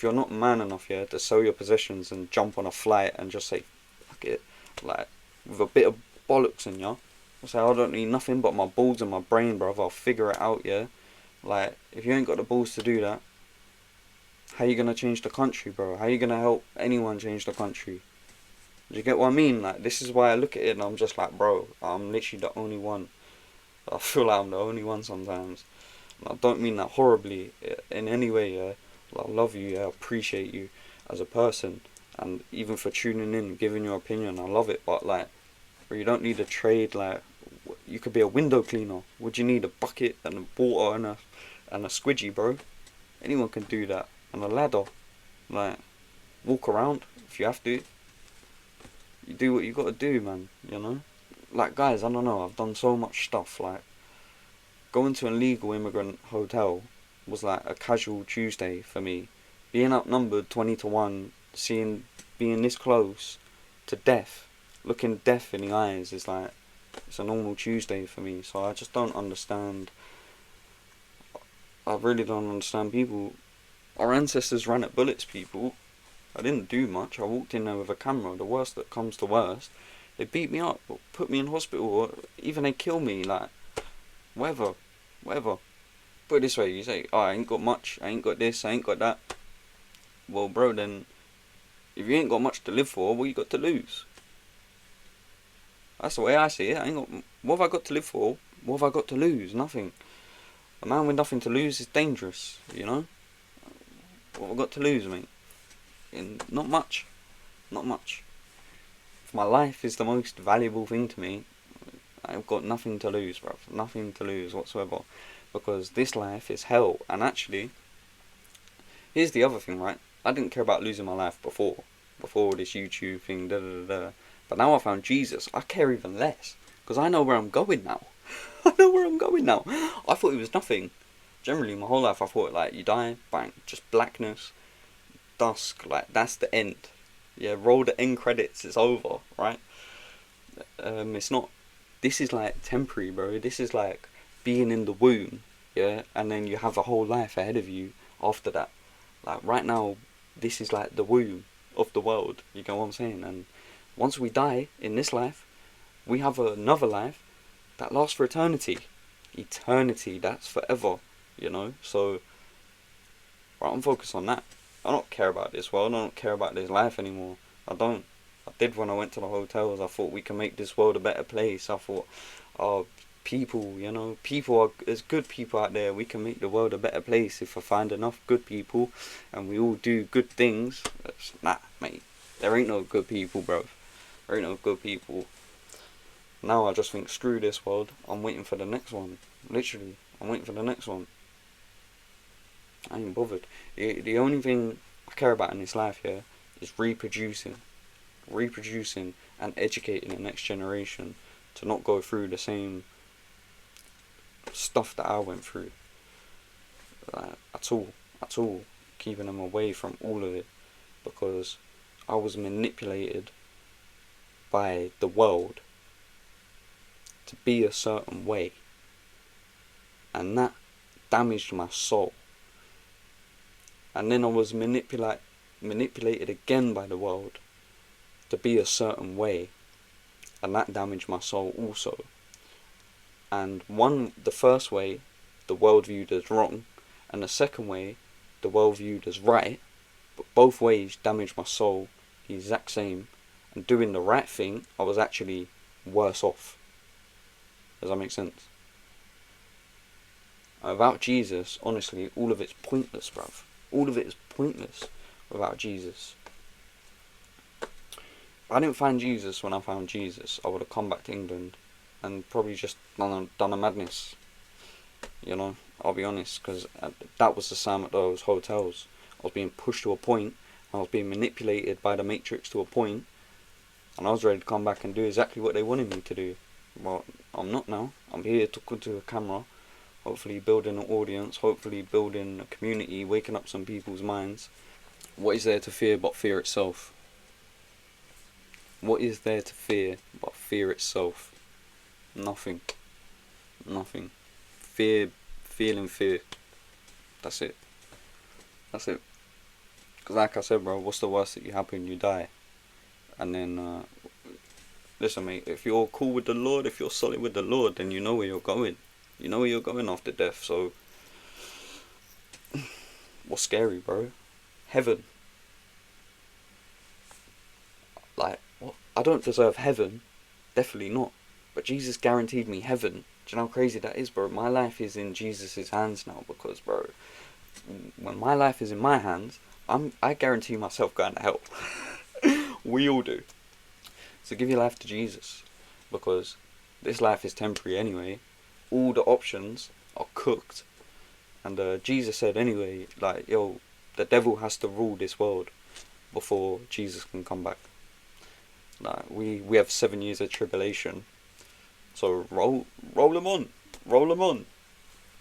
if you're not man enough, yeah, to sell your possessions and jump on a flight and just say, fuck it, like, with a bit of bollocks in ya, say, I don't need nothing but my balls and my brain, bruv, I'll figure it out, yeah? Like, if you ain't got the balls to do that, how you gonna change the country, bro? How you gonna help anyone change the country? Do you get what I mean? Like, this is why I look at it and I'm just like, bro, I'm literally the only one. I feel like I'm the only one sometimes. And I don't mean that horribly in any way, yeah? Like, I love you, yeah? I appreciate you as a person. And even for tuning in, giving your opinion, I love it. But, like, bro, you don't need a trade, like, you could be a window cleaner. Would you need a bucket and a water and a squidgy, bro? Anyone can do that. And a ladder. Like, walk around if you have to. You do what you gotta do, man, you know? Like, guys, I don't know, I've done so much stuff. Like, going to a legal immigrant hotel was like a casual Tuesday for me. Being outnumbered 20 to 1, being this close to death, looking death in the eyes is like, it's a normal Tuesday for me. So I just don't understand. I really don't understand people. Our ancestors ran at bullets, people. I didn't do much. I walked in there with a camera. The worst that comes to worst, they beat me up, or put me in hospital, or even they kill me. Like, whatever, whatever. Put it this way: you say, "Oh, I ain't got much. I ain't got this. I ain't got that." Well, bro, then if you ain't got much to live for, what you got to lose? That's the way I see it. I ain't got. What have I got to live for? What have I got to lose? Nothing. A man with nothing to lose is dangerous. You know. What have I got to lose, mate? Not much. Not much. If my life is the most valuable thing to me, I've got nothing to lose, bruv. Nothing to lose whatsoever. Because this life is hell. And actually, here's the other thing, right? I didn't care about losing my life before. Before this YouTube thing, da da da da. But now I found Jesus, I care even less. Because I know where I'm going now. I know where I'm going now. I thought it was nothing. Generally, my whole life I thought, like, you die, bang, just blackness, dusk, like, that's the end. Yeah, roll the end credits, it's over, right? It's not. This is like temporary, bro. This is like being in the womb, yeah, and then you have a whole life ahead of you after that. Like, right now, this is like the womb of the world. You get what I'm saying? And once we die in this life, we have another life that lasts for eternity. Eternity, that's forever, you know. So, right, I'm focused on that. I don't care about this world. I don't care about this life anymore. I don't. I did when I went to the hotels. I thought we can make this world a better place. I thought, oh, people, you know, there's good people out there. We can make the world a better place if I find enough good people and we all do good things. Nah, mate. There ain't no good people, bro. There ain't no good people. Now I just think, screw this world. I'm waiting for the next one. Literally, I'm waiting for the next one. I ain't bothered. The only thing I care about in this life here is reproducing and educating the next generation to not go through the same stuff that I went through. At all. Keeping them away from all of it, because I was manipulated by the world to be a certain way, and that damaged my soul. And then I was manipulated again by the world to be a certain way, and that damaged my soul also. And the first way, the world viewed as wrong, and the second way, the world viewed as right, but both ways damaged my soul the exact same. And doing the right thing, I was actually worse off. Does that make sense? Without Jesus, honestly, all of it's pointless, bruv. All of it is pointless without Jesus. If I didn't find Jesus when I found Jesus, I would have come back to England and probably just done a madness. You know, I'll be honest, because that was the Sam at those hotels. I was being pushed to a point, I was being manipulated by the Matrix to a point, and I was ready to come back and do exactly what they wanted me to do. But I'm not now. I'm here talking to a camera, hopefully building an audience, hopefully building a community, waking up some people's minds. What is there to fear but fear itself? What is there to fear but fear itself? Nothing. Nothing. Feeling fear. That's it. That's it. like I said, bro, what's the worst that you happen? You die. And then, listen, mate, if you're cool with the Lord, if you're solid with the Lord, then you know where you're going. You know where you're going after death. So, what's scary, bro? Heaven. Like, what? I don't deserve heaven. Definitely not. But Jesus guaranteed me heaven. Do you know how crazy that is, bro? My life is in Jesus' hands now because, bro, when my life is in my hands, I guarantee myself going to hell. We all do. So give your life to Jesus, because this life is temporary anyway. All the options are cooked, and Jesus said anyway, like, yo, the devil has to rule this world before Jesus can come back. Like, we have 7 years of tribulation, so roll them on, roll them on,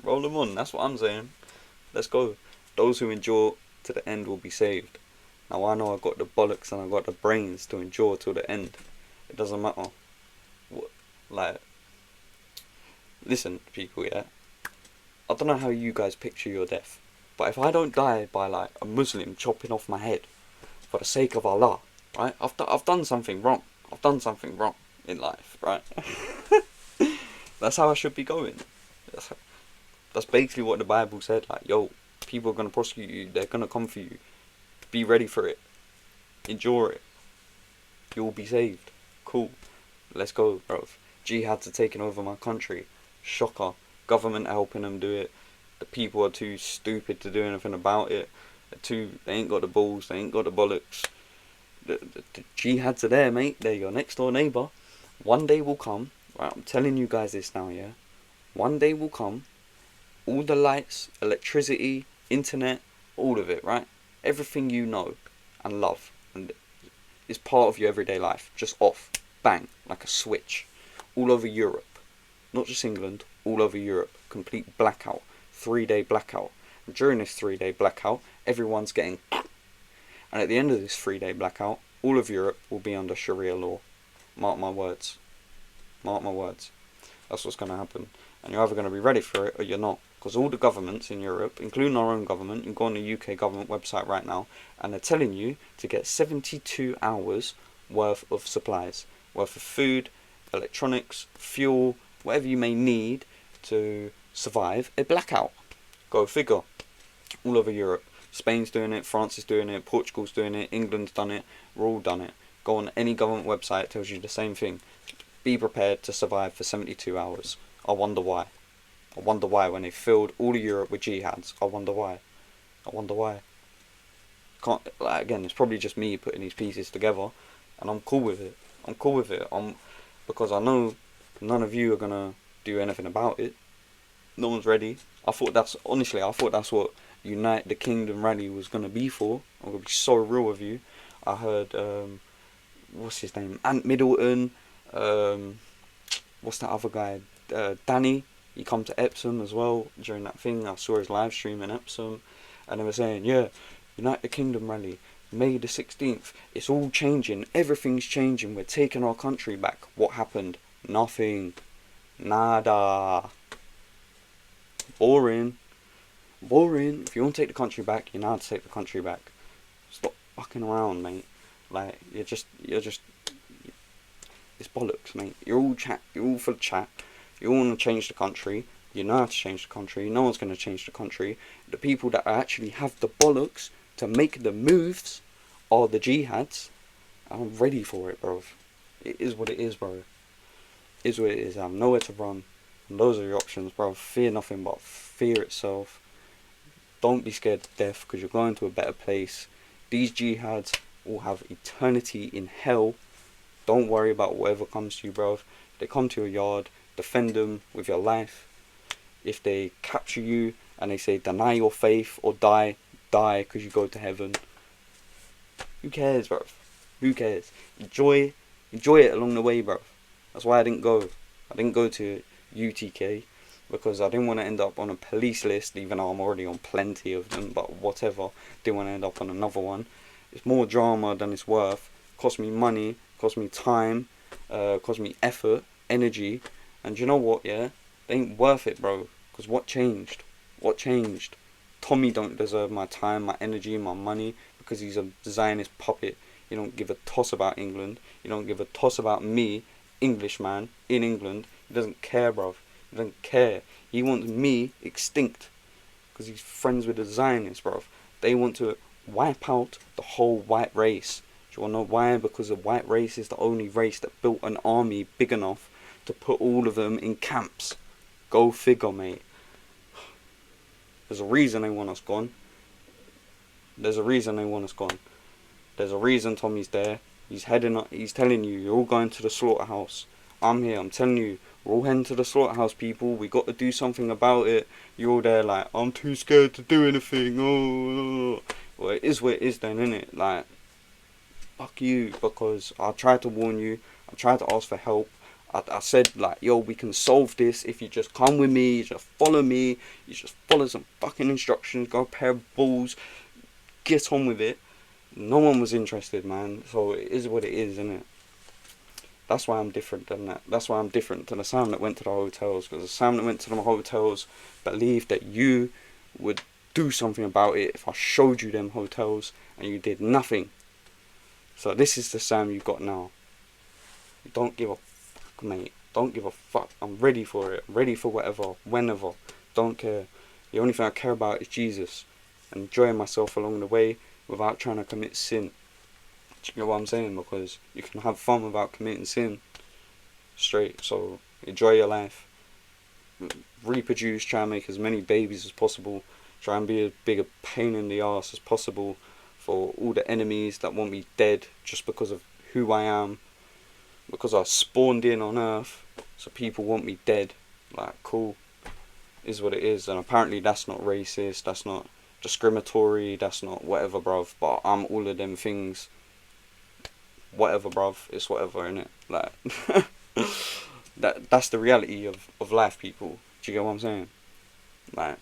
roll them on. That's what I'm saying. Let's go. Those who endure to the end will be saved. Now I know I got the bollocks and I got the brains to endure till the end. It doesn't matter. What, like, listen, people, yeah. I don't know how you guys picture your death, but if I don't die by like a Muslim chopping off my head for the sake of Allah, right? I've done something wrong. I've done something wrong in life, right? That's how I should be going. That's basically what the Bible said. Like, yo, people are gonna prosecute you. They're gonna come for you. Be ready for it. Endure it. You will be saved. Cool. Let's go, bro. Jihad's are taking over my country. Shocker. Government helping them do it. The people are too stupid to do anything about it. They ain't got the balls. They ain't got the bollocks. The jihads are there, mate. They're your next door neighbour. One day will come. Right, I'm telling you guys this now, yeah. One day will come. All the lights, electricity, internet, all of it, right? Everything you know and love and is part of your everyday life, just off, bang, like a switch, all over Europe, not just England, all over Europe, complete blackout, 3-day blackout. And during this 3-day blackout, everyone's getting, and at the end of this 3-day blackout, all of Europe will be under Sharia law. Mark my words. Mark my words. That's what's going to happen. And you're either going to be ready for it or you're not. Because all the governments in Europe, including our own government, you can go on the UK government website right now, and they're telling you to get 72 hours worth of supplies, worth of food, electronics, fuel, whatever you may need to survive a blackout. Go figure. All over Europe. Spain's doing it, France is doing it, Portugal's doing it, England's done it, we're all done it. Go on any government website, it tells you the same thing. Be prepared to survive for 72 hours. I wonder why. I wonder why when they filled all of Europe with jihads. I wonder why. I wonder why. Can't, like, again, it's probably just me putting these pieces together, and I'm cool with it. I'm cool with it. Because I know none of you are gonna do anything about it. No one's ready. I thought that's what Unite the Kingdom rally was gonna be for. I'm gonna be so real with you. I heard what's his name? Ant Middleton. What's that other guy? Danny. He come to Epsom as well during that thing. I saw his live stream in Epsom, and they were saying, yeah, Unite the Kingdom rally, May the 16th. It's all changing. Everything's changing. We're taking our country back. What happened? Nothing. Nada. Boring. Boring. If you want to take the country back, you know how to take the country back. Stop fucking around, mate. Like, you're just, it's bollocks, mate. You're all full of chat. You all want to change the country. You know how to change the country. No one's going to change the country. The people that actually have the bollocks to make the moves are the jihads. I'm ready for it, bro. It is what it is, bro. It is what it is. I have nowhere to run. And those are your options, bro. Fear nothing but fear itself. Don't be scared to death, because you're going to a better place. These jihads will have eternity in hell. Don't worry about whatever comes to you, bro. If they come to your yard, defend them with your life. If they capture you and they say deny your faith or die because you go to heaven, who cares, bro? Who cares? Enjoy it along the way, bro. That's why I didn't go to UTK, because I didn't want to end up on a police list, even though I'm already on plenty of them, but whatever. Didn't want to end up on another one. It's more drama than it's worth. Cost me money, cost me time, cost me effort, energy. And you know what, yeah? They ain't worth it, bro. Because what changed? What changed? Tommy don't deserve my time, my energy, my money. because he's a Zionist puppet. He don't give a toss about England. He don't give a toss about me, Englishman, in England. He doesn't care, bruv. He doesn't care. He wants me extinct because he's friends with the Zionists, bruv. They want to wipe out the whole white race. Do you want to know why? Because the white race is the only race that built an army big enough to put all of them in camps. Go figure, mate. There's a reason they want us gone. There's a reason they want us gone. There's a reason Tommy's there. He's heading up. He's telling you, you're all going to the slaughterhouse. I'm here. I'm telling you, we're all heading to the slaughterhouse, people. We got to do something about it. You're all there like, I'm too scared to do anything. Oh. Well, it is what it is then, innit? Like, fuck you, because I tried to warn you. I tried to ask for help. I said, like, yo, we can solve this if you just come with me, you just follow me, you just follow some fucking instructions, go a pair of balls, get on with it. No one was interested, man. So it is what it is, innit? That's why I'm different than that. That's why I'm different to the Sam that went to the hotels. Because the Sam that went to the hotels believed that you would do something about it if I showed you them hotels, and you did nothing. So this is the Sam you got now. Don't give a fuck, mate. Don't give a fuck. I'm ready for it. I'm ready for whatever, whenever. Don't care. The only thing I care about is Jesus. And enjoying myself along the way without trying to commit sin. Do you know what I'm saying? Because you can have fun without committing sin. Straight. So enjoy your life. Reproduce. Try and make as many babies as possible. Try and be as big a pain in the ass as possible for all the enemies that want me dead just because of who I am. Because I spawned in on Earth, so people want me dead. Like, cool. Is what it is. And apparently that's not racist, that's not discriminatory, that's not whatever, bruv. But I'm all of them things. Whatever, bruv. It's whatever, innit? Like, that's the reality of life, people. Do you get what I'm saying? Like,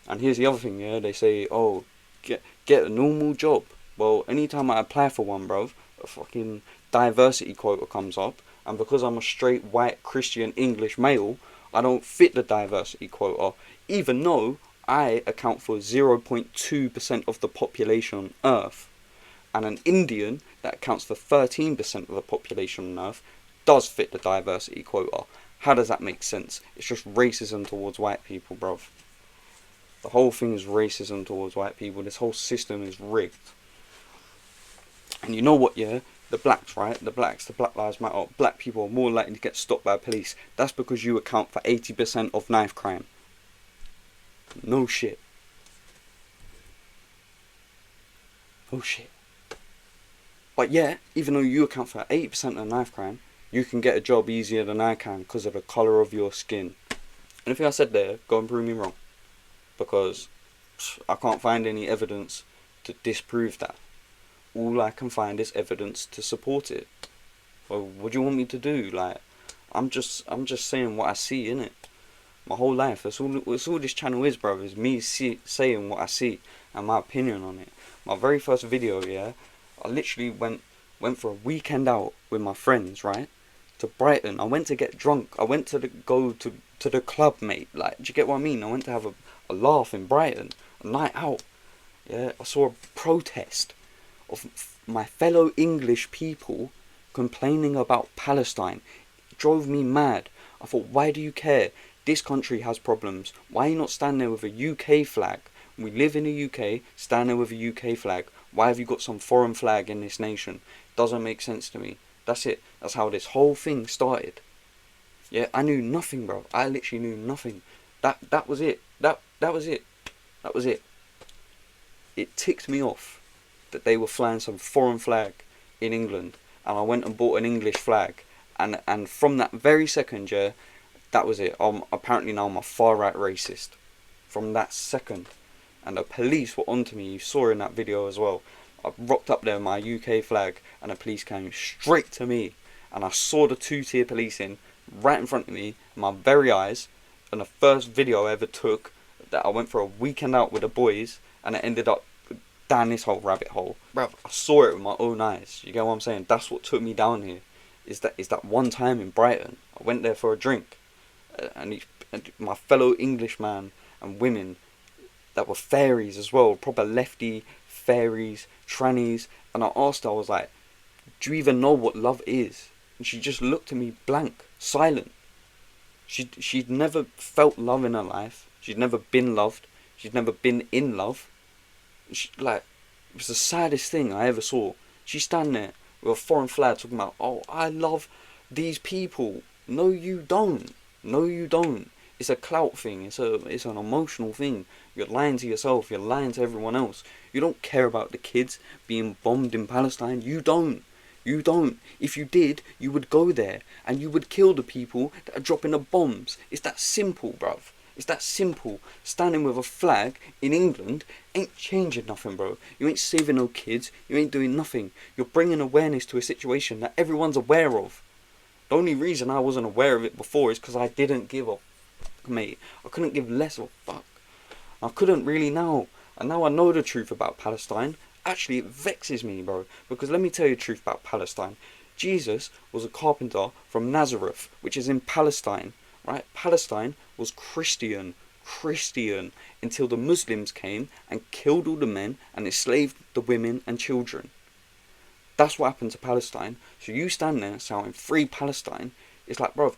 and here's the other thing, yeah? They say, oh, get a normal job. Well, anytime I apply for one, bruv, a fucking diversity quota comes up, and because I'm a straight white Christian English male, I don't fit the diversity quota, even though I account for 0.2% of the population on Earth, and an Indian that accounts for 13% of the population on Earth does fit the diversity quota. How does that make sense? It's just racism towards white people, bruv. The whole thing is racism towards white people. This whole system is rigged. And you know what, yeah? The blacks, right? The blacks, the Black Lives Matter. Black people are more likely to get stopped by police. That's because you account for 80% of knife crime. No shit. No shit. But yeah, even though you account for 80% of knife crime, you can get a job easier than I can because of the colour of your skin. Anything I said there, go and prove me wrong. Because I can't find any evidence to disprove that. All I can find is evidence to support it. Well, what do you want me to do? Like, I'm just saying what I see, innit? My whole life. That's all this channel is, bro. Is me saying what I see and my opinion on it. My very first video, yeah, I literally went for a weekend out with my friends, right, to Brighton. I went to get drunk. I went to go to the club, mate. Like, do you get what I mean? I went to have a laugh in Brighton, a night out. Yeah, I saw a protest of my fellow English people complaining about Palestine. It drove me mad. I thought, why do you care? This country has problems. Why are you not standing there with a UK flag? We live in the UK, stand there with a UK flag. Why have you got some foreign flag in this nation? Doesn't make sense to me. That's it. That's how this whole thing started. Yeah, I knew nothing, bro. I literally knew nothing. That was it. That was it. That was it. It ticked me off that they were flying some foreign flag in England, and I went and bought an English flag, and from that very second, yeah, that was it. Apparently now I'm a far right racist. From that second, and the police were onto me. You saw in that video as well. I rocked up there with my UK flag, and the police came straight to me, and I saw the two-tier policing right in front of me, in my very eyes. And the first video I ever took, that I went for a weekend out with the boys, and it ended up down this whole rabbit hole. Bruv, I saw it with my own eyes. You get what I'm saying? That's what took me down here. Is that one time in Brighton. I went there for a drink, and my fellow Englishman and women that were fairies as well, proper lefty fairies, trannies, and I asked her, I was like, do you even know what love is? And she just looked at me blank, silent. She'd never felt love in her life. She'd never been loved. She'd never been in love. Like, it was the saddest thing I ever saw. She's standing there with a foreign flag talking about, oh, I love these people. No, you don't. No, you don't. It's a clout thing. It's an emotional thing. You're lying to yourself. You're lying to everyone else. You don't care about the kids being bombed in Palestine. You don't. You don't. If you did, you would go there and you would kill the people that are dropping the bombs. It's that simple, bruv. It's that simple. Standing with a flag in England ain't changing nothing, bro. You ain't saving no kids. You ain't doing nothing. You're bringing awareness to a situation that everyone's aware of. The only reason I wasn't aware of it before is because I didn't give a fuck, mate. I couldn't give less of a fuck. I couldn't really now. And now I know the truth about Palestine. Actually, it vexes me, bro. Because let me tell you the truth about Palestine. Jesus was a carpenter from Nazareth, which is in Palestine. Right? Palestine was Christian, until the Muslims came and killed all the men and enslaved the women and children. That's what happened to Palestine. So you stand there shouting free Palestine. It's like, bro,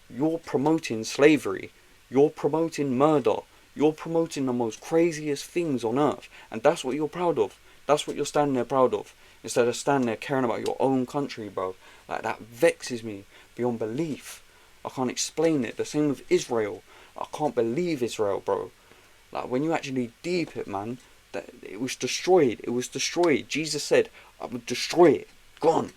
you're promoting slavery. You're promoting murder. You're promoting the most craziest things on earth. And that's what you're proud of. That's what you're standing there proud of. Instead of standing there caring about your own country, bro. Like, that vexes me beyond belief. I can't explain it. The same with Israel. I can't believe Israel, bro. Like, when you actually deep it, man, that it was destroyed. It was destroyed. Jesus said, I would destroy it. Gone.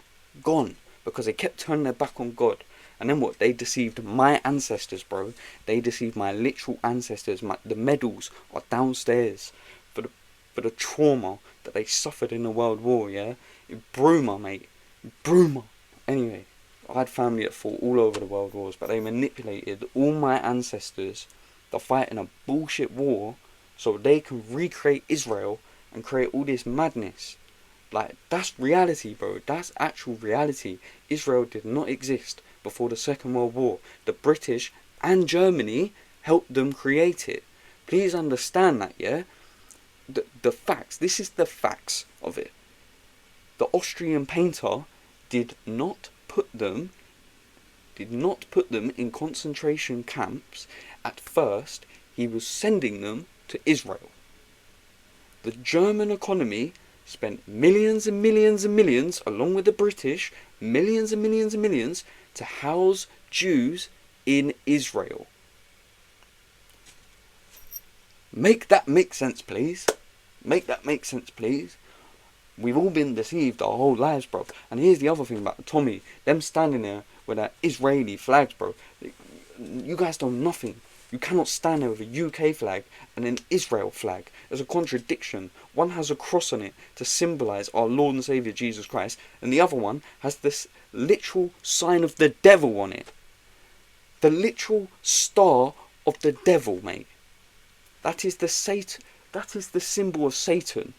Because they kept turning their back on God. And then what? They deceived my ancestors, bro. They deceived my literal ancestors. The medals are downstairs for the trauma that they suffered in the World War, yeah? It brew my, mate. It brew my. Anyway, I had family that fought all over the world wars, but they manipulated all my ancestors to fight in a bullshit war so they can recreate Israel and create all this madness. Like, that's reality, bro. That's actual reality. Israel did not exist before the Second World War. The British and Germany helped them create it. Please understand that, yeah? The facts. This is the facts of it. The Austrian painter did not put them in concentration camps. At first, he was sending them to Israel. The German economy spent millions and millions and millions, along with the British, millions and millions and millions, to house Jews in Israel. Make that make sense, please. Make that make sense, please. We've all been deceived our whole lives, bro. And here's the other thing about Tommy. Them standing there with that Israeli flags, bro. You guys know nothing. You cannot stand there with a UK flag and an Israel flag. There's a contradiction. One has a cross on it to symbolise our Lord and Saviour Jesus Christ, and the other one has this literal sign of the devil on it. The literal star of the devil, mate. That is the symbol of Satan.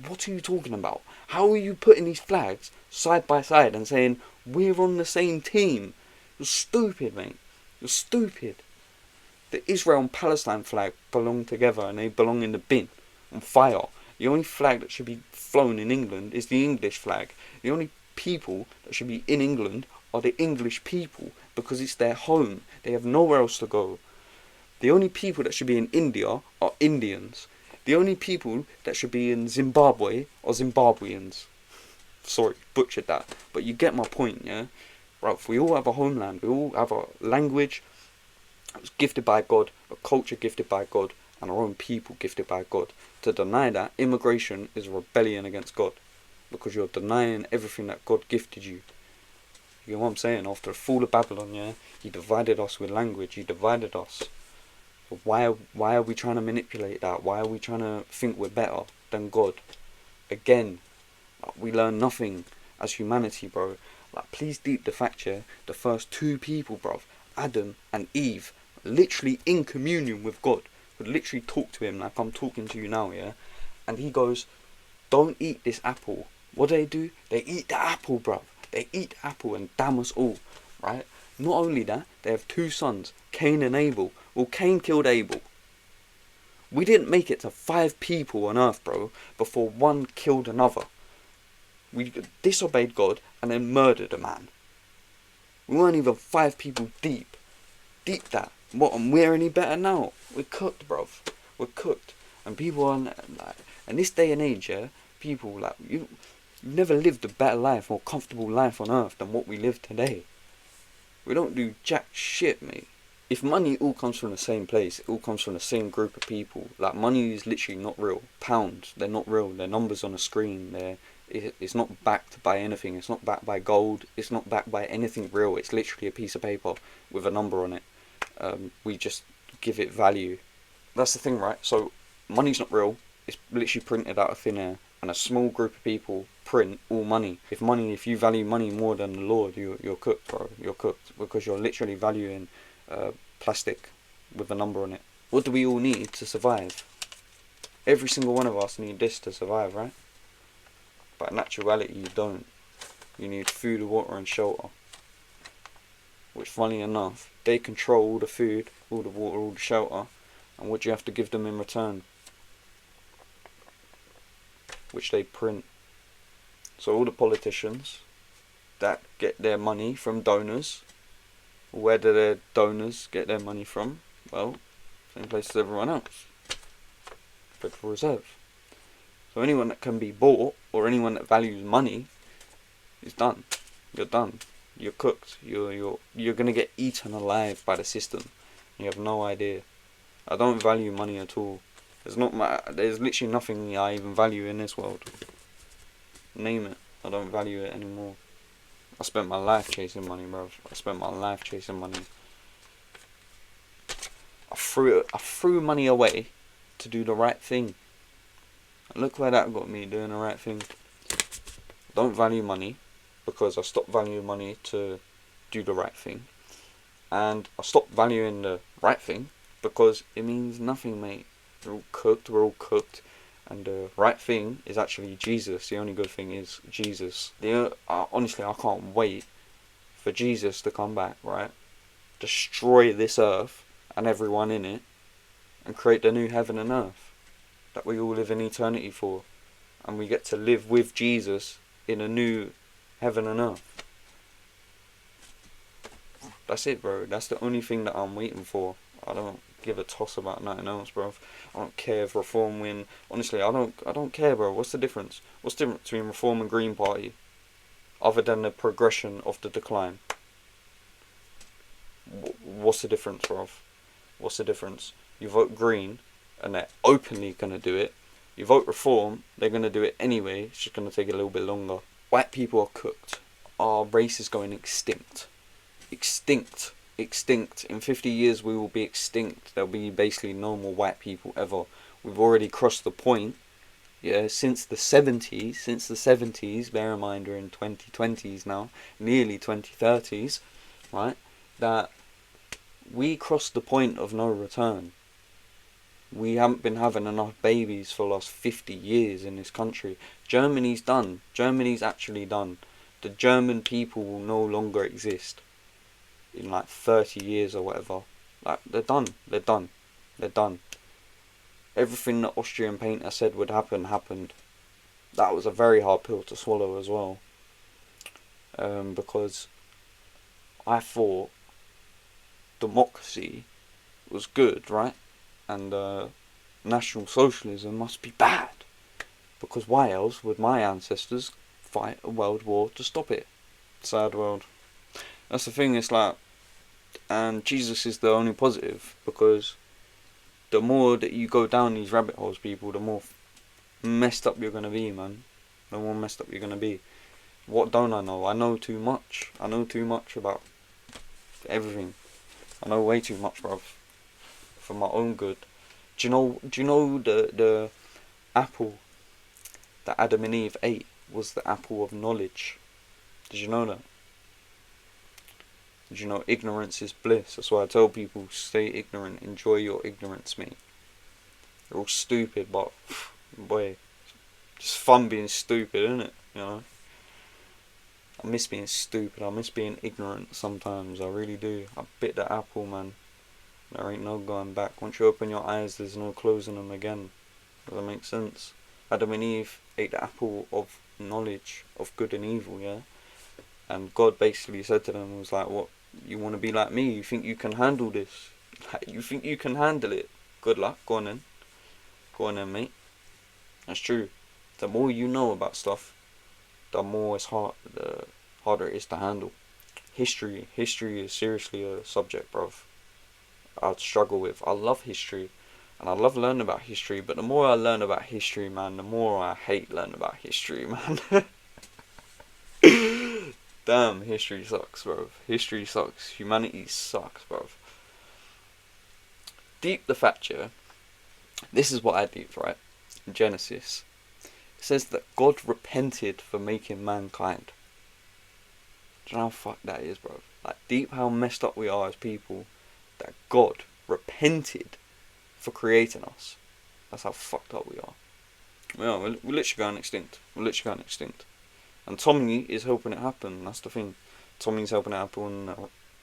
What are you talking about? How are you putting these flags side by side and saying we're on the same team? You're stupid, mate. You're stupid. The Israel and Palestine flag belong together and they belong in the bin on fire. The only flag that should be flown in England is the English flag. The only people that should be in England are the English people because it's their home. They have nowhere else to go. The only people that should be in India are Indians. The only people that should be in Zimbabwe are Zimbabweans. Sorry, butchered that. But you get my point, yeah? Right, we all have a homeland. We all have a language that was gifted by God, a culture gifted by God, and our own people gifted by God. To deny that, immigration is a rebellion against God. Because you're denying everything that God gifted you. You know what I'm saying? After the fall of Babylon, yeah? He divided us with language. He divided us. But why are we trying to manipulate that? Why are we trying to think we're better than God? Again, we learn nothing as humanity, bro. Like, please deep the fact, yeah? The first two people, bro, Adam and Eve, literally in communion with God, would literally talk to him like I'm talking to you now, yeah? And he goes, don't eat this apple. What do? They eat the apple, bro. They eat the apple and damn us all, right? Not only that, they have two sons, Cain and Abel. Well, Cain killed Abel. We didn't make it to 5 people on earth, bro, before one killed another. We disobeyed God and then murdered a man. We weren't even 5 people deep. Deep that. What, and we're any better now? We're cooked, bruv. We're cooked. And people are, like, in this day and age, yeah, people, like, you've never lived a better life, more comfortable life on earth than what we live today. We don't do jack shit, mate. If money all comes from the same place, it all comes from the same group of people. Like, money is literally not real. Pounds, they're not real. They're numbers on a screen. It's not backed by anything. It's not backed by gold. It's not backed by anything real. It's literally a piece of paper with a number on it. We just give it value. That's the thing, right? So, money's not real. It's literally printed out of thin air. And a small group of people print all money. If you value money more than the Lord, you're cooked, bro. You're cooked. Because you're literally valuing plastic with a number on it. What do we all need to survive? Every single one of us need this to survive, right? But in actuality, you don't. You need food, water and shelter. Which, funny enough, they control all the food, all the water, all the shelter. And what do you have to give them in return? Which they print. So all the politicians that get their money from donors, where do their donors get their money from? Well, same place as everyone else. Federal Reserve. So anyone that can be bought, or anyone that values money, is done. You're done. You're cooked. You're gonna get eaten alive by the system. You have no idea. I don't value money at all. There's literally nothing I even value in this world. Name it. I don't value it anymore. I spent my life chasing money, bro. I spent my life chasing money. I threw money away to do the right thing. And look where that got me, doing the right thing. Don't value money, because I stopped valuing money to do the right thing. And I stopped valuing the right thing because it means nothing, mate. We're all cooked. And the right thing is actually Jesus. The only good thing is Jesus. Honestly, I can't wait for Jesus to come back, right? Destroy this earth and everyone in it, and create the new heaven and earth that we all live in eternity for. And we get to live with Jesus in a new heaven and earth. That's it, bro. That's the only thing that I'm waiting for. I don't give a toss about nothing else, bro. I don't care if Reform win. Honestly, I don't care, bro. What's the difference? What's the difference between Reform and Green Party, other than the progression of the decline? What's the difference, bro? What's the difference? You vote Green, and they're openly gonna do it. You vote Reform, they're gonna do it anyway. It's just gonna take a little bit longer. White people are cooked. Our race is going extinct. Extinct. In 50 years we will be extinct. There'll be basically no more white people ever. We've already crossed the point. Yeah, since the 70s, bear in mind we're in 2020s now, nearly 2030s, right? That we crossed the point of no return. We haven't been having enough babies for the last 50 years in this country. Germany's done. Germany's actually done. The German people will no longer exist in like 30 years or whatever. Like, they're done. Everything that Austrian painter said would happen, happened. That was a very hard pill to swallow as well. Because I thought democracy was good, right? And National Socialism must be bad. Because why else would my ancestors fight a world war to stop it? Sad world. That's the thing, it's like, and Jesus is the only positive, because the more that you go down these rabbit holes, people, the more messed up you're going to be, man. The more messed up you're going to be. What don't I know? I know too much. I know too much about everything. I know way too much, bruv. For my own good. Do you know the apple that Adam and Eve ate was the apple of knowledge? Did you know that? Did you know ignorance is bliss? That's why I tell people, stay ignorant, enjoy your ignorance, mate. They're all stupid, but boy, just fun being stupid, isn't it? You know? I miss being stupid, I miss being ignorant sometimes, I really do. I bit the apple, man. There ain't no going back. Once you open your eyes, there's no closing them again. Does that make sense? Adam and Eve ate the apple of knowledge of good and evil, yeah? And God basically said to them, was like, what, you want to be like me? You think you can handle this? You think you can handle it? Good luck. Go on then. Go on then, mate. That's true. The more you know about stuff, the harder it is to handle. History is seriously a subject, bruv, I'd struggle with. I love history, and I love learning about history, but the more I learn about history, man, the more I hate learning about history, man. Damn, history sucks, bruv. History sucks. Humanity sucks, bruv. Deep the fact, yeah. This is what I deep, right? In Genesis, it says that God repented for making mankind. Do you know how fucked that is, bruv? Like, deep how messed up we are as people, that God repented for creating us. That's how fucked up we are. We're literally going extinct. We're literally going extinct. And Tommy is helping it happen. That's the thing. Tommy's helping it happen.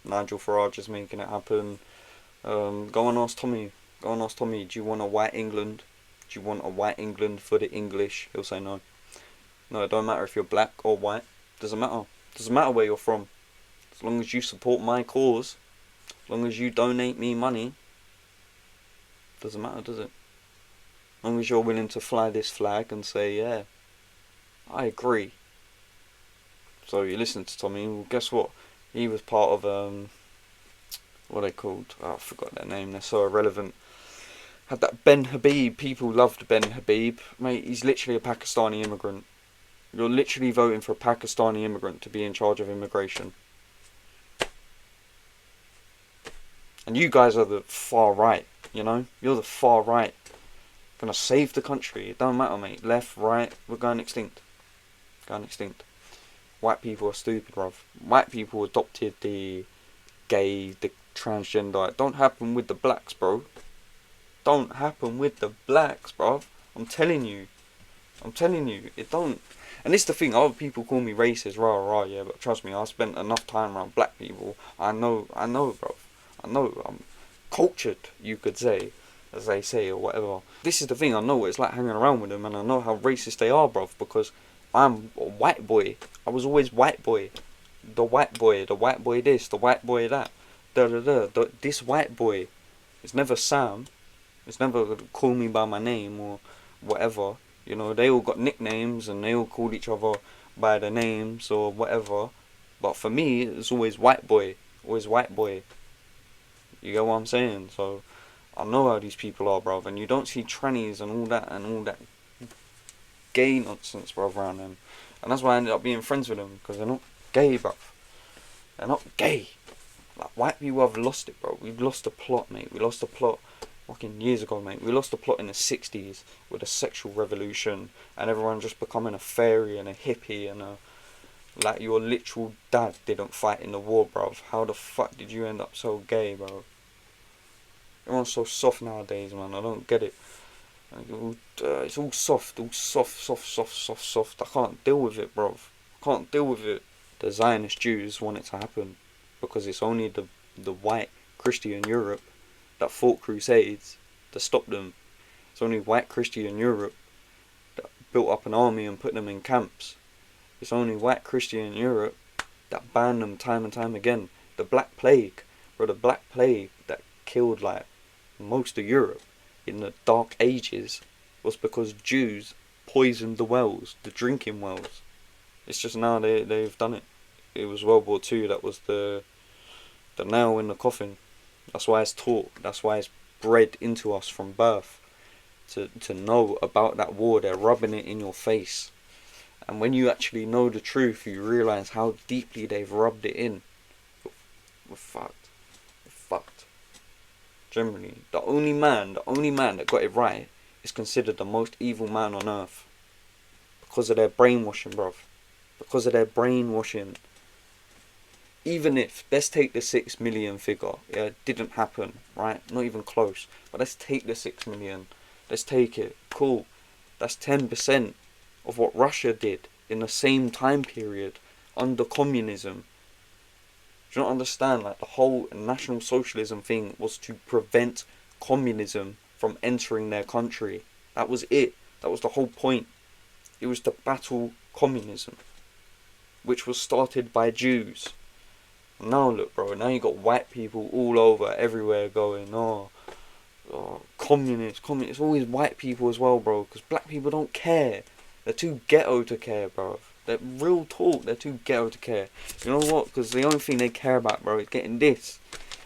Nigel Farage is making it happen. Go and ask Tommy. Go and ask Tommy. Do you want a white England? Do you want a white England for the English? He'll say no. No, it don't matter if you're black or white. Doesn't matter. Doesn't matter where you're from. As long as you support my cause, as long as you donate me money, doesn't matter, does it? As long as you're willing to fly this flag and say, yeah, I agree. So you listen to Tommy. Well, guess what? He was part of what are they called? Oh, I forgot their name. They're so irrelevant. Had that Ben Habib. People loved Ben Habib, mate. He's literally a Pakistani immigrant. You're literally voting for a Pakistani immigrant to be in charge of immigration. And you guys are the far right, you know? You're the far right. Gonna save the country. It don't matter, mate. Left, right, we're going extinct. Going extinct. White people are stupid, bruv. White people adopted the gay, the transgender. It don't happen with the blacks, bro. Don't happen with the blacks, bruv. I'm telling you, it don't. And this is the thing, other people call me racist, rah, yeah, but trust me, I spent enough time around black people. I know, bro. I know, I'm cultured, you could say, as they say, or whatever. This is the thing, I know what it's like hanging around with them, and I know how racist they are, bro, because I'm a white boy. I was always white boy. The white boy this, the white boy that. This white boy. It's never Sam. It's never call me by my name or whatever. You know, they all got nicknames and they all called each other by their names or whatever. But for me, it's always white boy. Always white boy. You get what I'm saying? So, I know how these people are, bruv. And you don't see trannies and all that gay nonsense, bruv, around them. And that's why I ended up being friends with them. Because they're not gay, bruv. They're not gay. Like, white people have lost it, bro. We've lost the plot, mate. We lost the plot fucking years ago, mate. We lost the plot in the 60s with the sexual revolution and everyone just becoming a fairy and a hippie and a... Like, your literal dad didn't fight in the war, bruv. How the fuck did you end up so gay, bro? Everyone's so soft nowadays, man. I don't get it. It's all soft. All soft. I can't deal with it, bruv. I can't deal with it. The Zionist Jews want it to happen because it's only the white Christian Europe that fought crusades to stop them. It's only white Christian Europe that built up an army and put them in camps. It's only white Christian Europe that banned them time and time again. The Black Plague, bro, the Black Plague that killed like most of Europe in the Dark Ages was because Jews poisoned the wells, the drinking wells. It's just now they've done it. It was World War II that was the nail in the coffin. That's why it's taught. That's why it's bred into us from birth. To know about that war, they're rubbing it in your face. And when you actually know the truth, you realise how deeply they've rubbed it in. We're fucked. We're fucked. Generally, the only man that got it right is considered the most evil man on earth. Because of their brainwashing, bruv. Because of their brainwashing. Even if, let's take the 6 million figure, yeah, it didn't happen, right? Not even close. But let's take the 6 million. Let's take it. Cool. That's 10% of what Russia did in the same time period under communism. Do you not understand? Like, the whole National Socialism thing was to prevent communism from entering their country. That was it. That was the whole point. It was to battle communism, which was started by Jews. Now look, bro, now you got white people all over, everywhere going, communists, always white people as well, bro, because black people don't care. They're too ghetto to care, bro. They're real talk, they're too ghetto to care. You know what? Because the only thing they care about, bro, is getting this.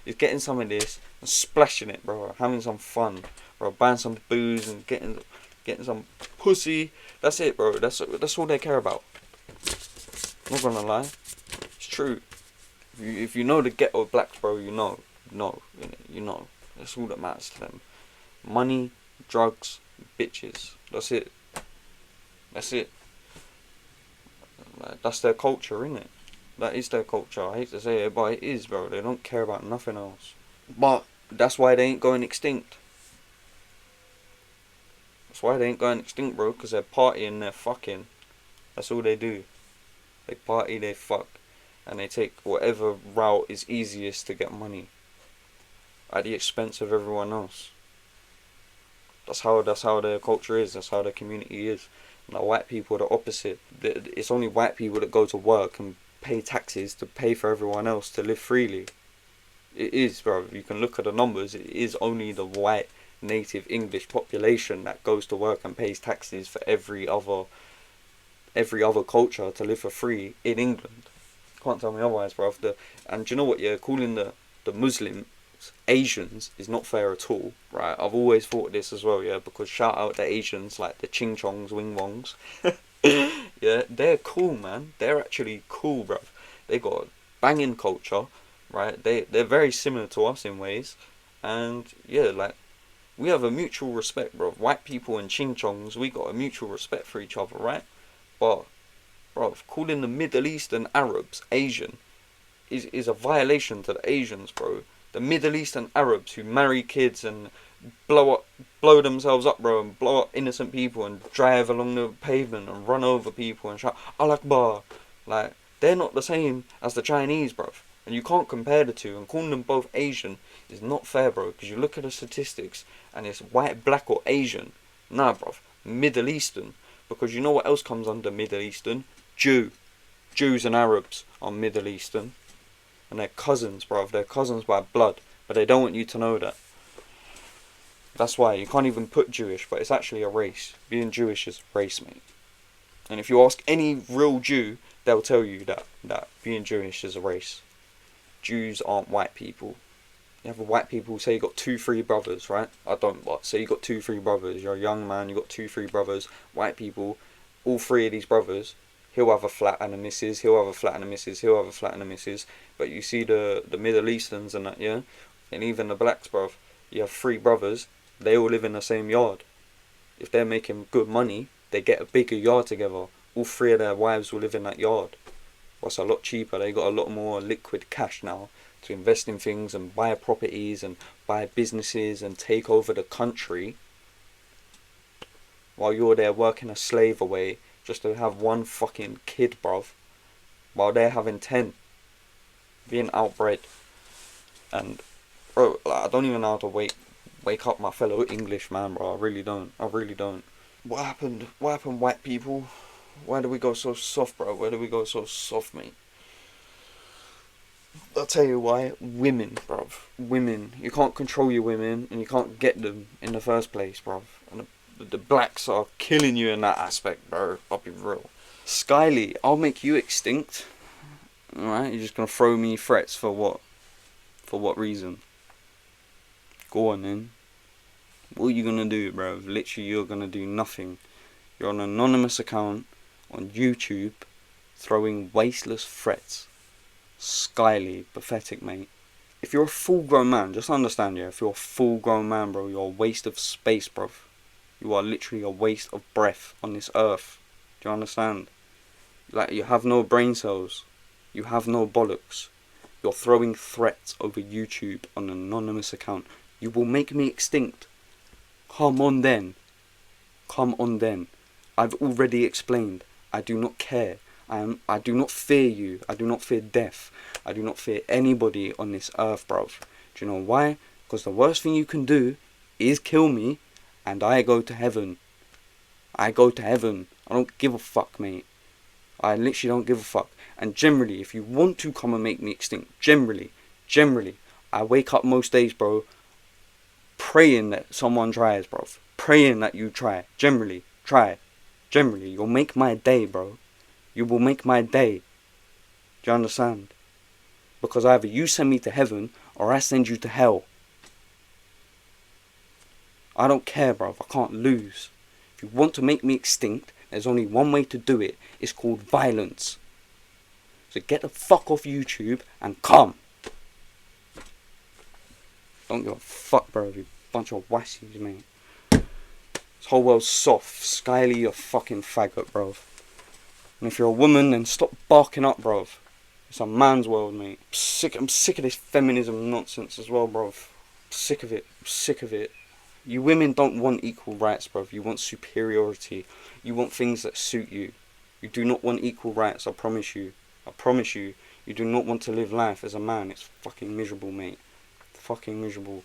Is getting some of this and splashing it, bro. Having some fun, bro. Buying some booze and getting some pussy. That's it, bro. That's all they care about. I'm not gonna lie. It's true. If you know the ghetto blacks, bro, you know. You know. That's all that matters to them. Money, drugs, bitches. That's it. That's it. Like, that's their culture, innit? That is their culture. I hate to say it, but it is, bro. They don't care about nothing else. But that's why they ain't going extinct. That's why they ain't going extinct, bro. Because they're partying, they're fucking. That's all they do. They party, they fuck. And they take whatever route is easiest to get money. At the expense of everyone else. That's how their culture is. That's how their community is. Now, white people are the opposite. It's only white people that go to work and pay taxes to pay for everyone else to live freely. It is, bro. You can look at the numbers. It is only the white native English population that goes to work and pays taxes for every other culture to live for free in England. Can't tell me otherwise, bro. And do you know what? Yeah, calling the Muslims Asians is not fair at all, right? I've always thought this as well, yeah, because shout out the Asians, like the Ching Chongs, Wing Wongs. Yeah, they're cool, man. They're actually cool, bro. They got a banging culture, right? They're very similar to us in ways, and yeah, like, we have a mutual respect, bro. White people and Ching Chongs, we got a mutual respect for each other, right? But, bro, calling the Middle Eastern Arabs Asian is a violation to the Asians, bro. The Middle Eastern Arabs who marry kids and blow themselves up, bro, and blow up innocent people and drive along the pavement and run over people and shout Allah Akbar. Like, they're not the same as the Chinese, bro. And you can't compare the two. And calling them both Asian is not fair, bro. Because you look at the statistics and it's white, black or Asian. Nah, bro. Middle Eastern. Because you know what else comes under Middle Eastern? Jew. Jews and Arabs are Middle Eastern. And they're cousins, bruv. They're cousins by blood. But they don't want you to know that. That's why you can't even put Jewish, but it's actually a race. Being Jewish is a race, mate. And if you ask any real Jew, they'll tell you that being Jewish is a race. Jews aren't white people. You have white people, say you got 2-3 brothers, right? I don't, but say you got 2-3 brothers. You're a young man, you got 2-3 brothers. White people, all 3 of these brothers, he'll have a flat and a missus, he'll have a flat and a missus, he'll have a flat and a missus. But you see the Middle Easterns and that, yeah? And even the blacks, bruv. You have 3 brothers, they all live in the same yard. If they're making good money, they get a bigger yard together. All 3 of their wives will live in that yard. Well, it's a lot cheaper. They got a lot more liquid cash now to invest in things and buy properties and buy businesses and take over the country. While you're there working a slave away just to have 1 fucking kid, bruv. While they're having 10. Being outbred. And, bro, like, I don't even know how to wake up my fellow Englishman, bro. I really don't. What happened, white people? Why do we go so soft, bro? Why do we go so soft, mate? I'll tell you why. Women, bruv. Women. You can't control your women and you can't get them in the first place, bruv. And the blacks are killing you in that aspect, bro. I'll be real. Skyly, I'll make you extinct. Alright, you're just gonna throw me threats for what? For what reason? Go on then. What are you gonna do, bro? Literally, you're gonna do nothing. You're on an anonymous account on YouTube throwing wasteless threats. Skyly, pathetic, mate. If you're a full grown man, just understand, yeah, if you're a full grown man, bro, you're a waste of space, bro. You are literally a waste of breath on this earth. Do you understand? Like, you have no brain cells. You have no bollocks. You're throwing threats over YouTube on an anonymous account. You will make me extinct. Come on then. Come on then. I've already explained. I do not care. I do not fear you. I do not fear death. I do not fear anybody on this earth, bruv. Do you know why? Because the worst thing you can do is kill me, and I go to heaven. I go to heaven. I don't give a fuck, mate. I literally don't give a fuck. And generally, if you want to come and make me extinct, generally, I wake up most days, bro, praying that someone tries, bro. Praying that you try. Generally, try. Generally, you'll make my day, bro. You will make my day. Do you understand? Because either you send me to heaven, or I send you to hell. I don't care, bro. I can't lose. If you want to make me extinct, there's only one way to do it. It's called violence. So get the fuck off YouTube and come. Don't give a fuck, bro. You bunch of wassies, mate. This whole world's soft. Skyly, you fucking faggot, bro. And if you're a woman, then stop barking up, bro. It's a man's world, mate. I'm sick of this feminism nonsense as well, bro. Sick of it. You women don't want equal rights, bro. You want superiority. You want things that suit you. You do not want equal rights, I promise you. I promise you. You do not want to live life as a man. It's fucking miserable, mate. Fucking miserable.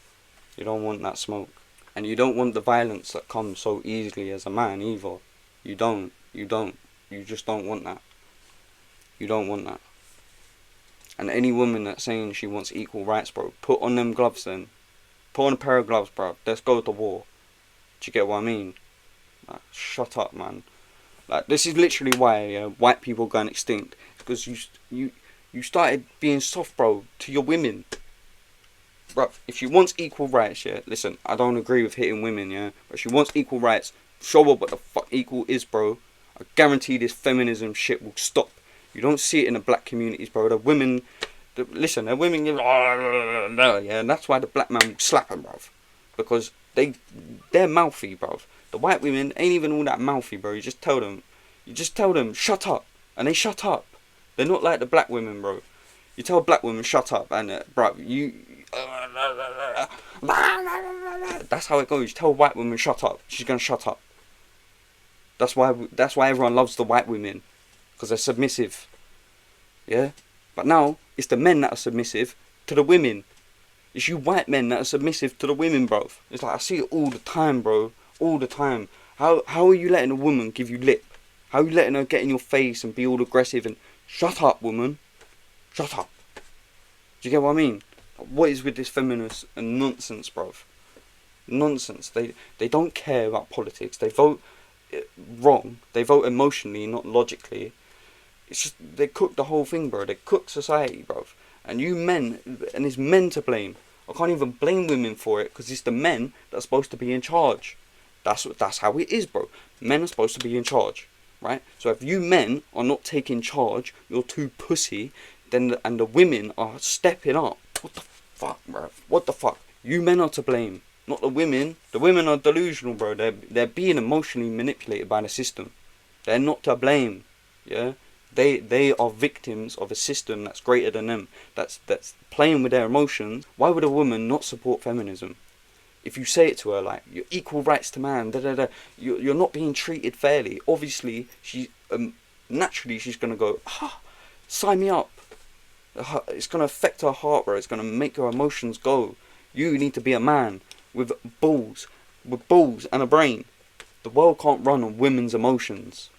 You don't want that smoke. And you don't want the violence that comes so easily as a man either. You don't. You just don't want that. You don't want that. And any woman that's saying she wants equal rights, bro, put on them gloves then. Put on a pair of gloves, bro. Let's go to war. Do you get what I mean? Like, shut up, man. Like, this is literally why white people going extinct. Because you started being soft, bro, to your women. Bro, if she wants equal rights, yeah, listen, I don't agree with hitting women, yeah, but if she wants equal rights, show her what the fuck equal is, bro. I guarantee this feminism shit will stop. You don't see it in the black communities, bro. The women, listen, the women, yeah, and that's why the black man will slap them, bro. Because they're mouthy, bro. The white women ain't even all that mouthy, bro. You just tell them, shut up, and they shut up. They're not like the black women, bro. You tell black women, shut up, and bro, that's how it goes. You tell a white woman, shut up, she's gonna shut up. That's why everyone loves the white women, because they're submissive. Yeah, but now it's the men that are submissive to the women. It's you white men that are submissive to the women, bro. It's like I see it all the time, bro. All the time. How are you letting a woman give you lip? How are you letting her get in your face and be all aggressive and shut up, woman? Shut up. Do you get what I mean? What is with this feminist and nonsense, bro? Nonsense. They don't care about politics. They vote wrong. They vote emotionally, not logically. It's just they cook the whole thing, bro. They cook society, bro. And you men, and it's men to blame. I can't even blame women for it because it's the men that are supposed to be in charge. That's how it is, bro. Men are supposed to be in charge, right? So if you men are not taking charge, you're too pussy. And the women are stepping up. What the fuck, bro? What the fuck? You men are to blame, not the women. The women are delusional, bro. They're being emotionally manipulated by the system. They're not to blame. Yeah, they are victims of a system that's greater than them. That's playing with their emotions. Why would a woman not support feminism? If you say it to her like you're equal rights to man, you're not being treated fairly. Obviously, naturally she's gonna go, sign me up. It's going to affect her heart, bro. It's going to make her emotions go. You need to be a man with balls and a brain. The world can't run on women's emotions.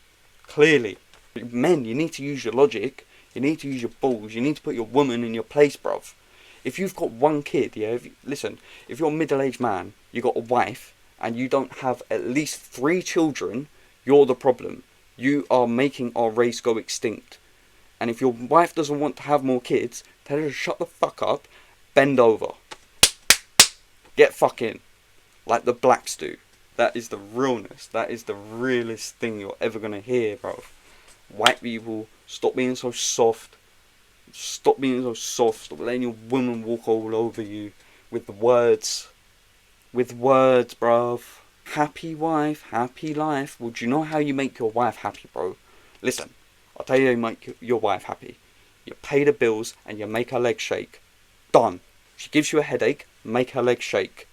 Clearly. Men, you need to use your logic. You need to use your balls. You need to put your woman in your place, bruv. If you've got one kid, yeah, listen, if you're a middle-aged man, you got a wife, and you don't have at least 3 children, you're the problem. You are making our race go extinct. And if your wife doesn't want to have more kids, tell her to shut the fuck up, bend over. Get fucking. Like the blacks do. That is the realness. That is the realest thing you're ever going to hear, bro. White people, stop being so soft. Stop being so soft. Stop letting your woman walk all over you with the words. With words, bruv. Happy wife, happy life. Well, do you know how you make your wife happy, bro? Listen. I'll tell you how you make your wife happy. You pay the bills and you make her legs shake. Done. She gives you a headache, make her legs shake.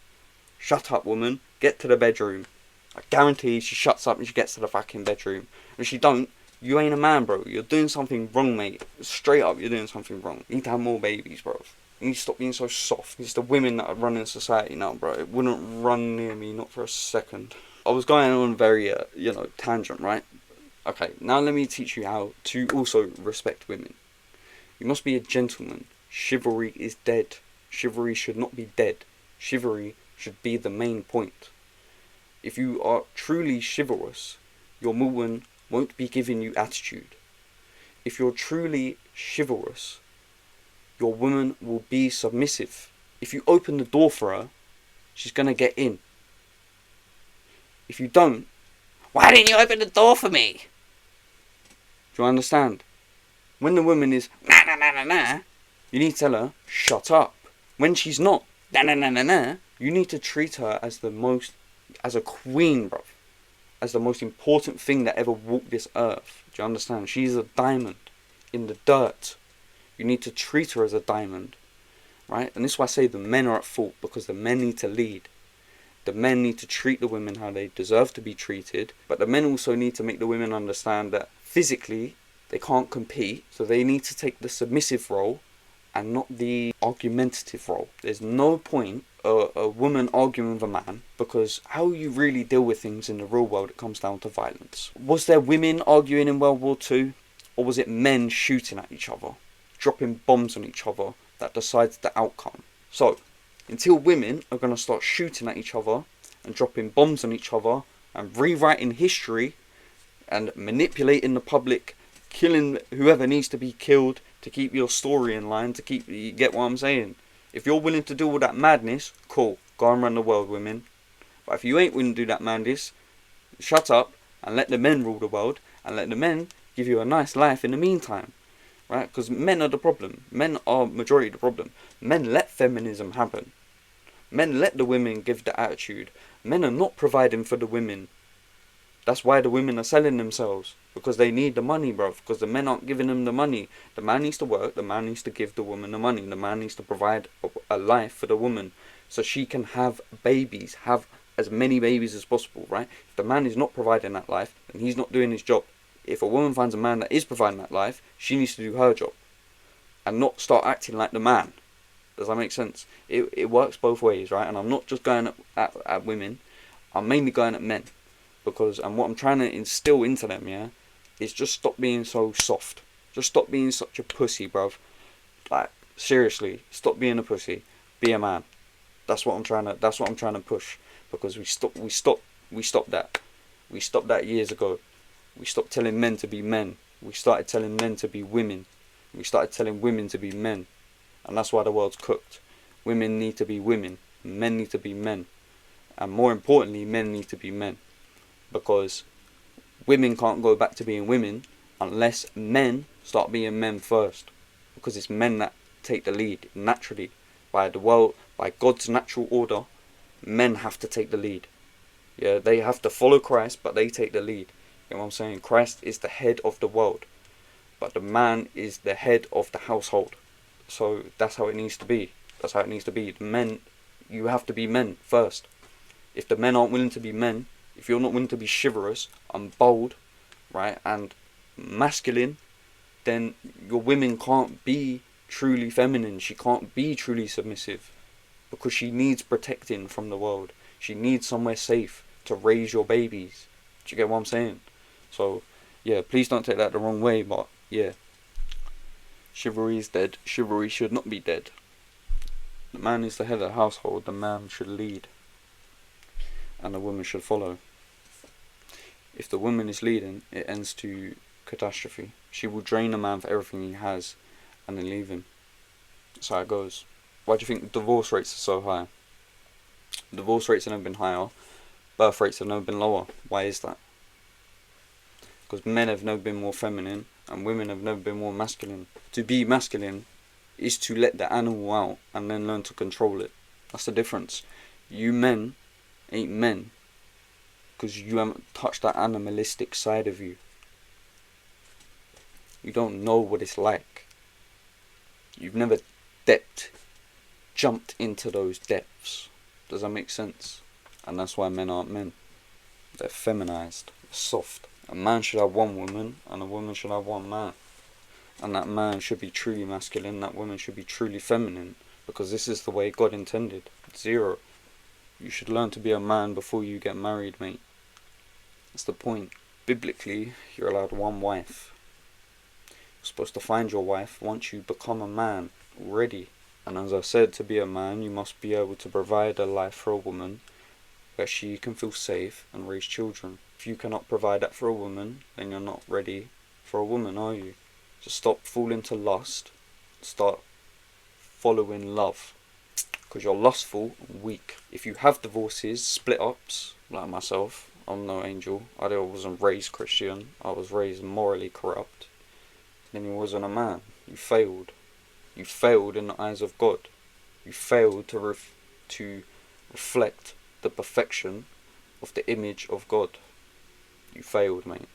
Shut up, woman. Get to the bedroom. I guarantee she shuts up and she gets to the fucking bedroom. If she don't, You ain't a man, bro. You're doing something wrong, mate. Straight up, you're doing something wrong. You need to have more babies, bro. You need to stop being so soft. It's the women that are running society now, bro. It wouldn't run near me, not for a second. I was going on a very, tangent, right? Okay, now let me teach you how to also respect women. You must be a gentleman. Chivalry is dead. Chivalry should not be dead. Chivalry should be the main point. If you are truly chivalrous, your woman won't be giving you attitude. If you're truly chivalrous, your woman will be submissive. If you open the door for her, she's going to get in. If you don't, why didn't you open the door for me? Do you understand? When the woman is nah nah nah nah nah, you need to tell her, shut up. When she's not nah nah nah nah nah, you need to treat her as a queen, bruv. As the most important thing that ever walked this earth. Do you understand? She's a diamond in the dirt. You need to treat her as a diamond, right? And this is why I say the men are at fault, because the men need to lead. The men need to treat the women how they deserve to be treated, but the men also need to make the women understand that physically they can't compete, so they need to take the submissive role and not the argumentative role. There's no point a woman arguing with a man, because how you really deal with things in the real world, it comes down to violence. Was there women arguing in World War II, or was it men shooting at each other, dropping bombs on each other that decides the outcome? So until women are going to start shooting at each other and dropping bombs on each other and rewriting history and manipulating the public, killing whoever needs to be killed to keep your story in line, you get what I'm saying? If you're willing to do all that madness, cool, go and run the world, women. But if you ain't willing to do that madness, shut up and let the men rule the world, and let the men give you a nice life in the meantime, right? Because men are the problem. Men are majority of the problem. Men let feminism happen. Men let the women give the attitude. Men are not providing for the women. That's why the women are selling themselves, because they need the money, bruv, because the men aren't giving them the money. The man needs to work, the man needs to give the woman the money, the man needs to provide a life for the woman so she can have babies, have as many babies as possible, right? If the man is not providing that life, then he's not doing his job. If a woman finds a man that is providing that life, she needs to do her job and not start acting like the man. Does that make sense? It works both ways, right? And I'm not just going at women, I'm mainly going at men. And what I'm trying to instill into them, yeah, is just stop being so soft. Just stop being such a pussy, bruv. Like, seriously, stop being a pussy. Be a man. That's what I'm trying to push. Because we stopped that. We stopped that years ago. We stopped telling men to be men. We started telling men to be women. We started telling women to be men. And that's why the world's cooked. Women need to be women. Men need to be men. And more importantly, men need to be men. Because women can't go back to being women unless men start being men first. Because it's men that take the lead naturally. By God's natural order, men have to take the lead. Yeah, they have to follow Christ, but they take the lead. You know what I'm saying? Christ is the head of the world, but the man is the head of the household. So that's how it needs to be. That's how it needs to be. The men, you have to be men first. If the men aren't willing to be men, if you're not willing to be chivalrous and bold, right, and masculine, then your women can't be truly feminine. She can't be truly submissive, because she needs protecting from the world. She needs somewhere safe to raise your babies. Do you get what I'm saying? So, yeah, please don't take that the wrong way, but yeah, chivalry is dead. Chivalry should not be dead. The man is the head of the household. The man should lead, and the woman should follow. If the woman is leading, it ends to catastrophe. She will drain a man for everything he has and then leave him. That's how it goes. Why do you think divorce rates are so high? Divorce rates have never been higher. Birth rates have never been lower. Why is that? Because men have never been more feminine and women have never been more masculine. To be masculine is to let the animal out and then learn to control it. That's the difference. You men ain't men because you haven't touched that animalistic side of you. You don't know what it's like. You've never jumped into those depths. Does that make sense? And that's why men aren't men. They're feminized, soft. A man should have one woman, and a woman should have one man. And that man should be truly masculine, that woman should be truly feminine, because this is the way God intended. 0. You should learn to be a man before you get married, mate. That's the point. Biblically, you're allowed one wife. You're supposed to find your wife once you become a man already. And as I said, to be a man, you must be able to provide a life for a woman where she can feel safe and raise children. If you cannot provide that for a woman, then you're not ready for a woman, are you? So stop falling to lust. Start following love. Because you're lustful and weak. If you have divorces, split-ups, like myself, I'm no angel. I wasn't raised Christian. I was raised morally corrupt. Then you wasn't a man. You failed. You failed in the eyes of God. You failed to reflect the perfection of the image of God. You failed, mate.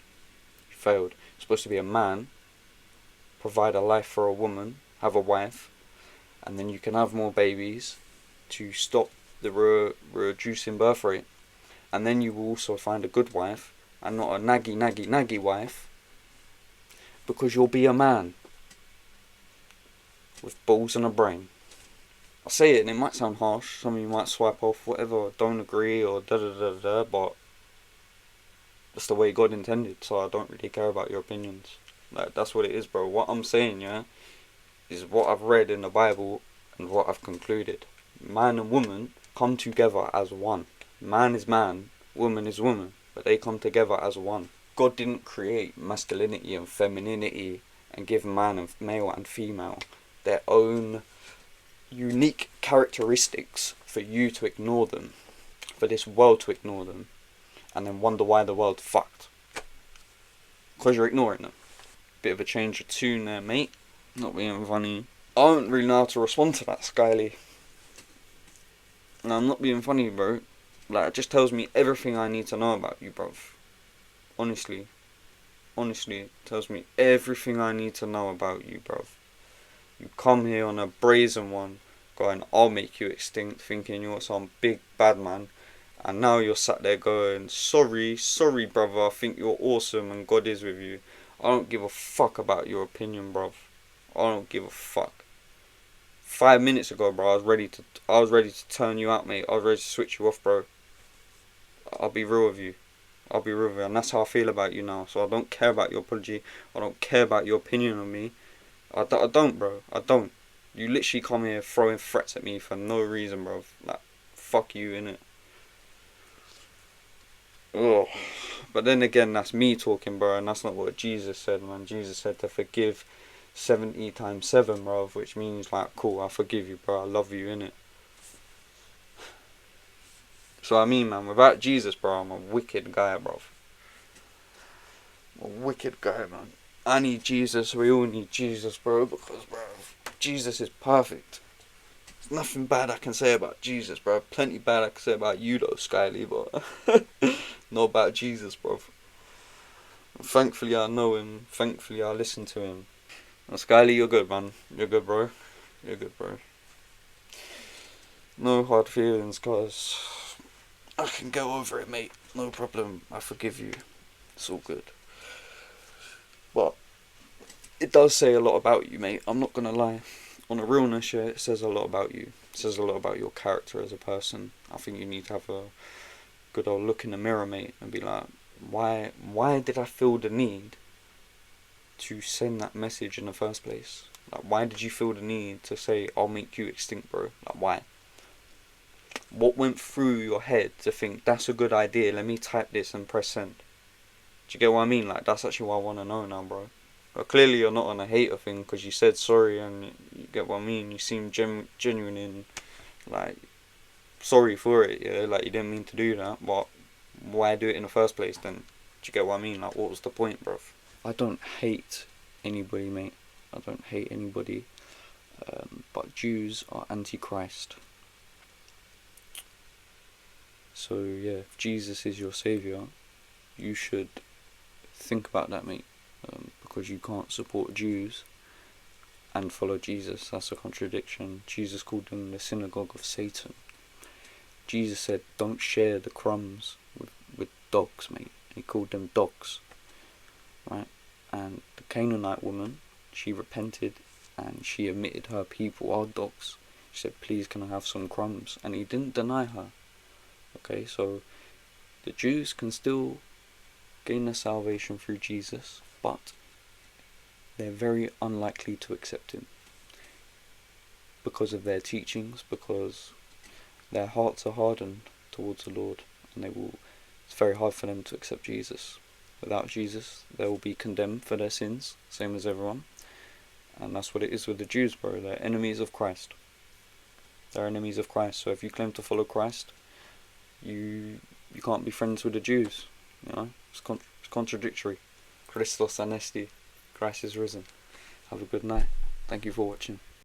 You failed. You're supposed to be a man, provide a life for a woman, have a wife, and then you can have more babies to stop the reducing birth rate. And then you will also find a good wife, and not a naggy wife, because you'll be a man with balls and a brain. I say it and it might sound harsh, some of you might swipe off, whatever, don't agree or da, but that's the way God intended, so I don't really care about your opinions. Like, that's what it is, bro. What I'm saying, yeah, is what I've read in the Bible and what I've concluded. Man and woman come together as one. Man is man, woman is woman, but they come together as one. God didn't create masculinity and femininity and give man and male and female their own unique characteristics for you to ignore them, for this world to ignore them, and then wonder why the world fucked. Because you're ignoring them. Bit of a change of tune there, mate. Not being funny. I don't really know how to respond to that, Skyly. And I'm not being funny, bro. Like, it just tells me everything I need to know about you, bruv. Honestly, it tells me everything I need to know about you, bruv. You come here on a brazen one, going, I'll make you extinct, thinking you're some big bad man. And now you're sat there going, sorry, brother, I think you're awesome and God is with you. I don't give a fuck about your opinion, bruv. I don't give a fuck. 5 minutes ago, bro, I was ready to turn you out, mate. I was ready to switch you off, bro. I'll be real with you. And that's how I feel about you now. So I don't care about your apology. I don't care about your opinion on me. I don't, bro. I don't. You literally come here throwing threats at me for no reason, bro. Like, fuck you, innit? Ugh. But then again, that's me talking, bro, and that's not what Jesus said, man. Jesus said to forgive 70 times 7, bro, which means, like, cool, I forgive you, bro. I love you, innit? So I mean, man, without Jesus, bro, I'm a wicked guy, bro. I'm a wicked guy, man. I need Jesus. We all need Jesus, bro, because, bro, Jesus is perfect. There's nothing bad I can say about Jesus, bro. Plenty bad I can say about you, though, Skyly, but not about Jesus, bro. And thankfully, I know him. Thankfully, I listen to him. And Skyly, you're good, man. You're good, bro. You're good, bro. No hard feelings, cause I can go over it, mate. No problem. I forgive you. It's all good. But it does say a lot about you, mate. I'm not gonna lie. On a realness, yeah, it says a lot about you. It says a lot about your character as a person. I think you need to have a good old look in the mirror, mate, and be like, why did I feel the need to send that message in the first place? Like, why did you feel the need to say, I'll make you extinct, bro? Like, why? What went through your head to think, that's a good idea, let me type this and press send? Do you get what I mean? Like, that's actually what I want to know now, bro. But clearly you're not on a hater thing, because you said sorry, and you get what I mean? You seem genuine in, like, sorry for it, yeah? Like, you didn't mean to do that, but why do it in the first place then? Do you get what I mean? Like, what was the point, bro? I don't hate anybody, mate. I don't hate anybody. But Jews are anti-Christ. So, yeah, if Jesus is your saviour, you should think about that, mate. Because you can't support Jews and follow Jesus. That's a contradiction. Jesus called them the synagogue of Satan. Jesus said, don't share the crumbs with dogs, mate. He called them dogs. right? And the Canaanite woman, she repented and she admitted her people are dogs. She said, please can I have some crumbs? And he didn't deny her. Okay, so the Jews can still gain their salvation through Jesus, but they're very unlikely to accept him because of their teachings, because their hearts are hardened towards the Lord, and it's very hard for them to accept Jesus. Without Jesus, they will be condemned for their sins, same as everyone. And that's what it is with the Jews, bro. They're enemies of Christ. They're enemies of Christ. So if you claim to follow Christ, you can't be friends with the Jews. You know, it's contradictory. Christos anesti. Christ is risen. Have a good night. Thank you for watching.